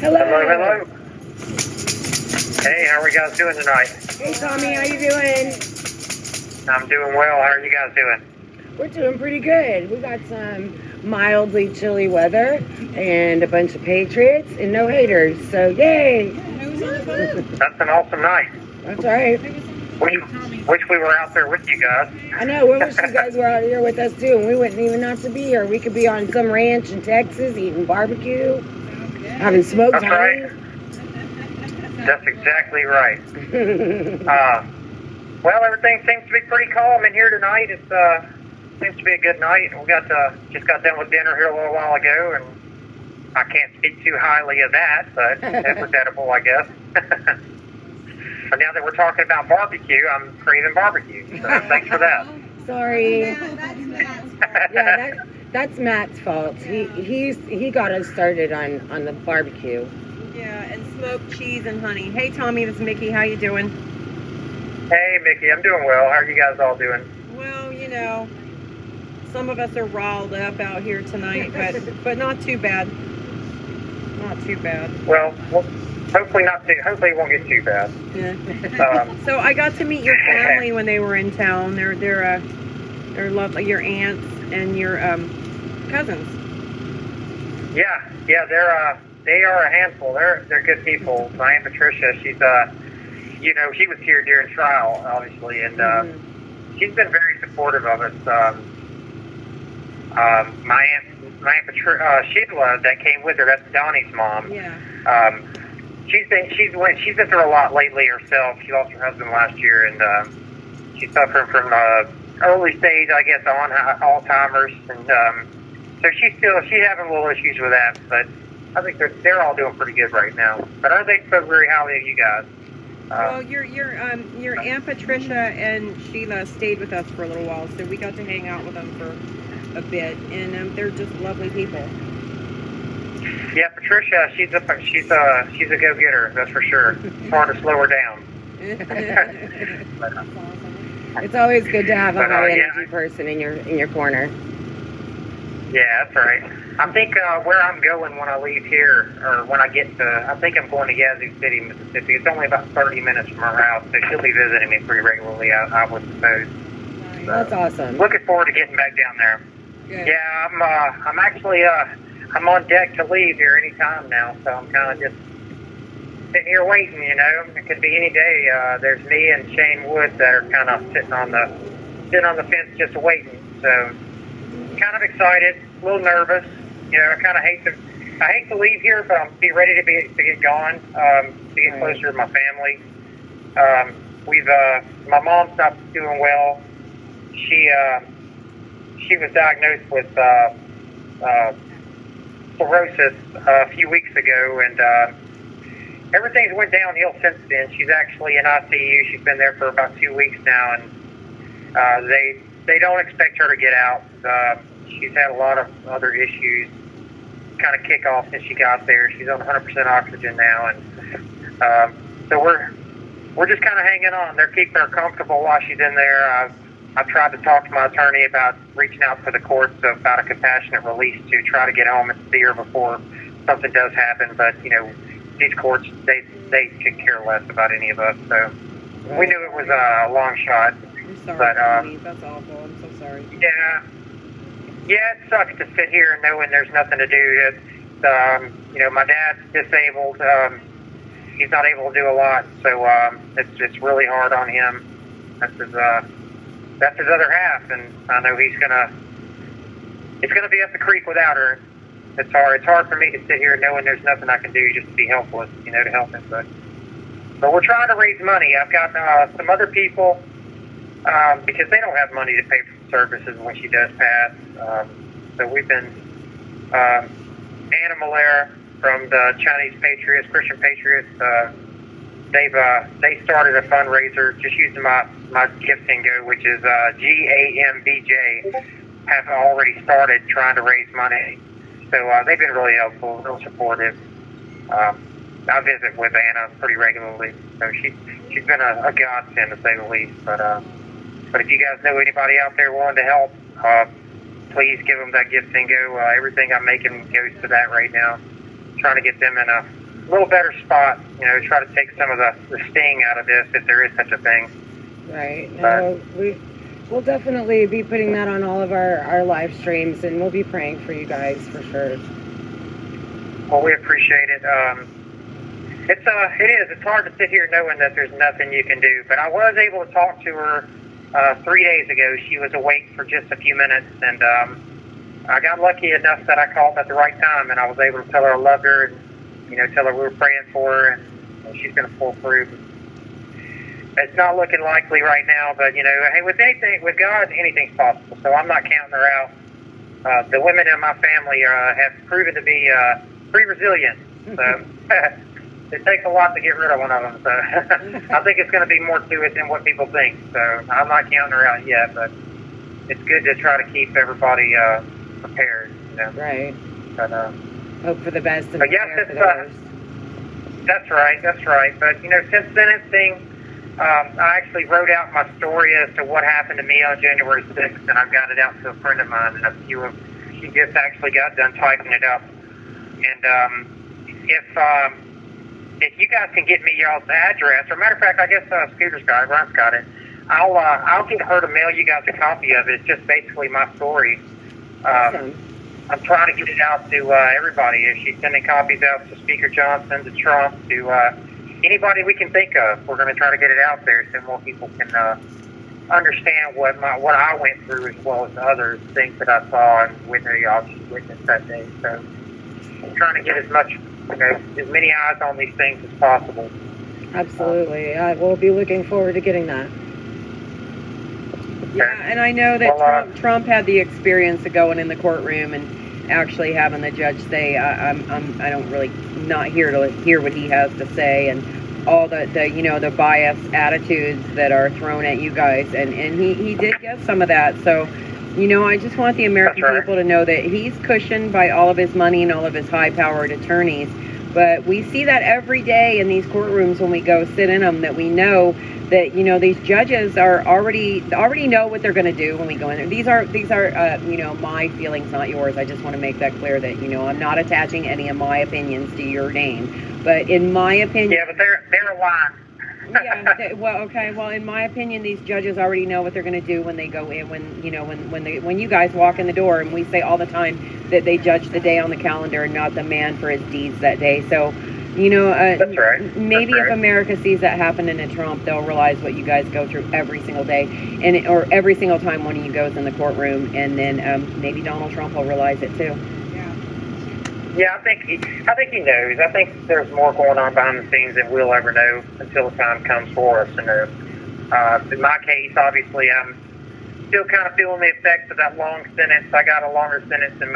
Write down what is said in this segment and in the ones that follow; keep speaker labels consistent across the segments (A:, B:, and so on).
A: Hello.
B: Hello, hello. Hey, how are you guys doing tonight?
A: Hey, Tommy, how you doing?
B: I'm doing well. How are you guys doing?
A: We're doing pretty good. We got some mildly chilly weather and a bunch of Patriots and no haters. So, yay!
B: That's an awesome night.
A: That's right.
B: Wish we were out there with you guys.
A: I know. We wish you guys were out here with us, too. And we wouldn't even have to be here. We could be on some ranch in Texas eating barbecue, having smoked
B: That's
A: honey.
B: right. That's exactly right. Well, everything seems to be pretty calm in here tonight. It seems to be a good night. We just got done with dinner here a little while ago, and I can't speak too highly of that, but it was edible, I guess. But now that we're talking about barbecue, I'm craving barbecue. So thanks for that.
A: Sorry.
C: No, that's Matt's fault.
A: Yeah, that's Matt's fault. He got us started on the barbecue.
D: Yeah, and smoked cheese and honey. Hey, Tommy, this is Mickey. How you doing?
B: Hey, Mickey, I'm doing well. How are you guys all doing?
D: Well, you know, some of us are riled up out here tonight, but not too bad. Not too bad.
B: Well, hopefully not too. Hopefully it won't get too bad.
D: Yeah. So I got to meet your family when they were in town. They're lovely. Your aunts and your cousins.
B: Yeah, they are a handful. They're good people. My Aunt Patricia, she's she was here during trial, obviously, and she's been very supportive of us. My Aunt Patricia, Sheila, that came with her, that's Donnie's mom.
D: Yeah.
B: She's been through a lot lately herself. She lost her husband last year, and she's suffering from early stage, I guess, on Alzheimer's, and so she's having little issues with that. But I think they're all doing pretty good right now. But I think so very highly of you guys.
D: Well, your Aunt Patricia and Sheila stayed with us for a little while, so we got to hang out with them for a bit, and they're just lovely people.
B: Yeah, Patricia, she's a go-getter, that's for sure. It's hard to slow her down.
A: It's always good to have a high energy
B: yeah.
A: person in your corner.
B: Yeah, that's right. I think where I'm going when I leave here, or when I get to, I think I'm going to Yazoo City, Mississippi. It's only about 30 minutes from our house, so she'll be visiting me pretty regularly, I would suppose.
D: Nice.
A: That's awesome.
B: Looking forward to getting back down there.
D: Good.
B: Yeah, I'm actually I'm on deck to leave here any time now, so I'm kind of just sitting here waiting. It could be any day. There's me and Shane Wood that are kind of sitting on the fence just waiting. So kind of excited, a little nervous. I kind of hate to leave here, but I'm ready to get gone, to get closer to my family. My mom's not doing well. She was diagnosed with cirrhosis a few weeks ago, and everything's went downhill since then. She's actually in ICU. She's been there for about 2 weeks now, and they don't expect her to get out. She's had a lot of other issues kind of kick off since she got there. She's on 100% oxygen now, and so we're just kind of hanging on. They're keeping her comfortable while she's in there. I've tried to talk to my attorney about reaching out to the courts about a compassionate release to try to get home and see her before something does happen. But these courts, they could care less about any of us. So we knew it was a long shot.
D: I'm sorry,
B: But
D: Tommy. That's awful. I'm so sorry.
B: yeah, it sucks to sit here knowing there's nothing to do. My dad's disabled. He's not able to do a lot, so it's really hard on him. That's his other half, and I know it's gonna be up the creek without her. It's hard for me to sit here knowing there's nothing I can do, just to be helpless, to help him. But we're trying to raise money. I've got some other people because they don't have money to pay for services when she does pass. So we've been Anna Malera from the Chinese Patriots, Christian Patriots. They started a fundraiser just using my gift and go, which is GAMBJ, have already started trying to raise money. So they've been really helpful, real supportive. I visit with Anna pretty regularly, so she's been a godsend to say the least. But if you guys know anybody out there willing to help, please give them that gift and go. Everything I'm making goes to that right now. Trying to get them in little better spot, try to take some of the sting out of this, if there is such a thing.
A: Right. No, we'll definitely be putting that on all of our live streams, and we'll be praying for you guys for sure.
B: Well, we appreciate it. It's hard to sit here knowing that there's nothing you can do, but I was able to talk to her 3 days ago. She was awake for just a few minutes, and I got lucky enough that I called at the right time, and I was able to tell her I loved her, and tell her we were praying for her, and she's going to pull through. It's not looking likely right now, but hey, with God, anything's possible. So I'm not counting her out. The women in my family have proven to be pretty resilient. So it takes a lot to get rid of one of them. So I think it's going to be more to it than what people think. So I'm not counting her out yet, but it's good to try to keep everybody prepared.
A: Right.
B: But,
A: hope for the best and
B: but yes,
A: prepare for the worst.
B: That's right. But since sentencing, I actually wrote out my story as to what happened to me on January 6th, and I've got it out to a friend of mine, and she just actually got done typing it up. And if you guys can get me y'all's address, or matter of fact, I guess Scooter's got it, Ron's got it. I'll get her to mail you guys a copy of it. It's just basically my story.
A: Awesome.
B: I'm trying to get it out to everybody. If she's sending copies out to Speaker Johnson, to Trump, to anybody we can think of, we're going to try to get it out there so more people can understand what I went through, as well as others, things that I saw and witnessed that day. So I'm trying to get as many eyes on these things as possible.
D: Absolutely.
A: We'll be looking forward to getting that.
D: Yeah, and I know that Trump had the experience of going in the courtroom and actually having the judge say, I don't really not here to hear what he has to say, and all the biased attitudes that are thrown at you guys, and he did get some of that. So, I just want the American people to know that he's cushioned by all of his money and all of his high-powered attorneys. But we see that every day in these courtrooms when we go sit in them, that we know that these judges are already know what they're going to do when we go in there. These are my feelings, not yours. I just want to make that clear that I'm not attaching any of my opinions to your name. But in my opinion,
B: yeah, but they're a lie.
D: Well, in my opinion, these judges already know what they're going to do when they go in. When you guys walk in the door, and we say all the time that they judge the day on the calendar and not the man for his deeds that day. So,
B: that's right.
D: Maybe if America sees that happening to Trump, they'll realize what you guys go through every single day, or every single time one of you goes in the courtroom, and then maybe Donald Trump will realize it too.
B: Yeah, I think he knows. I think there's more going on behind the scenes than we'll ever know until the time comes for us to know. In my case, obviously, I'm still kind of feeling the effects of that long sentence. I got a longer sentence than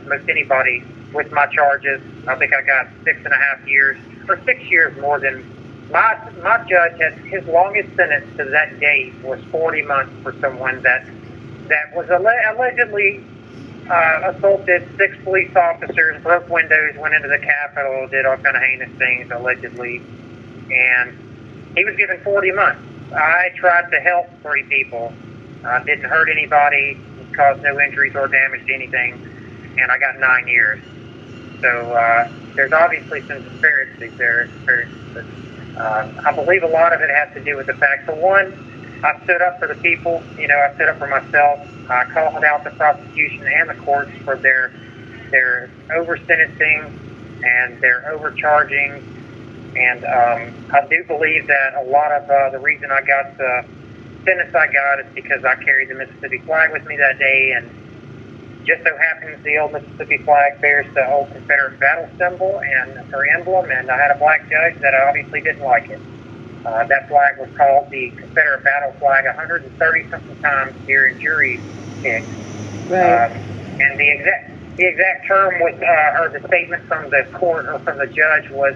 B: most anybody with my charges. I think I got 6.5 years, or 6 years more than my judge. Had his longest sentence to that date was 40 months for someone that was allegedly assaulted 6 police officers, broke windows, went into the Capitol, did all kind of heinous things allegedly, and he was given 40 months. I tried to help 3 people, didn't hurt anybody, caused no injuries or damage to anything, and I got 9 years. So there's obviously some disparities there. I believe a lot of it has to do with the fact, for one, I stood up for the people. I stood up for myself. I called out the prosecution and the courts for their over-sentencing and their overcharging. And I do believe that a lot of the reason I got the sentence I got is because I carried the Mississippi flag with me that day, and just so happens the old Mississippi flag bears the old Confederate battle symbol and her emblem, and I had a black judge that obviously didn't like it. That flag was called the Confederate battle flag 130-something times during jury picks.
A: Right.
B: And the exact term was, or the statement from the court or from the judge was,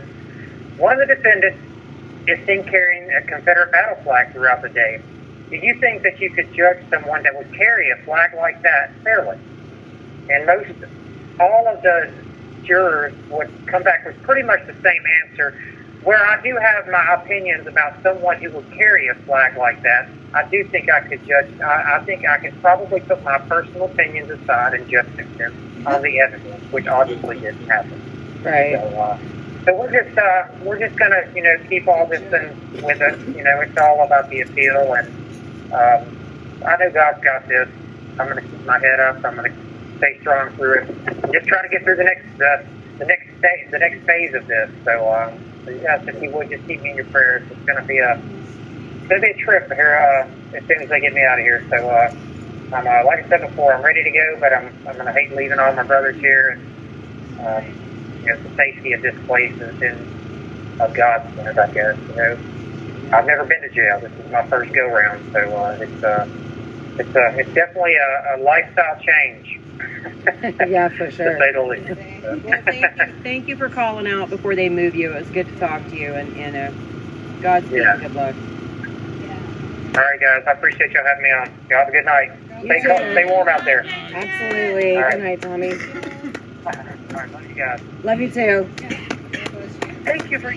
B: one of the defendants is seen carrying a Confederate battle flag throughout the day. Do you think that you could judge someone that would carry a flag like that fairly? And all of the jurors would come back with pretty much the same answer. Where I do have my opinions about someone who would carry a flag like that, I do think I could judge. I think I could probably put my personal opinions aside and judge them on the evidence, which obviously didn't happen.
A: Right.
B: So, So we're just gonna, you know, keep all this in with us. You know, it's all about the appeal, and I know God's got this. I'm gonna keep my head up. I'm gonna stay strong through it. Just trying to get through the next phase of this. So yes, if you would just keep me in your prayers. It's gonna be a trip here as soon as they get me out of here. So I'm like I said before, I'm ready to go, but I'm gonna hate leaving all my brothers here. And you know, the safety of this place has been of God's hands, I guess. You know, I've never been to jail. This is my first go round, so it's definitely a lifestyle change.
A: Yeah, for sure.
B: To say the least.
D: Well, thank you for calling out before they move you. It was good to talk to you, and Godspeed.
B: Yeah.
D: Good luck.
B: All right, guys. I appreciate y'all having me on. Y'all have a good night. Stay cold, stay warm out there.
A: Absolutely.
B: All right.
A: Good night, Tommy.
B: All right, love you guys.
A: Love you too.
B: Thank you for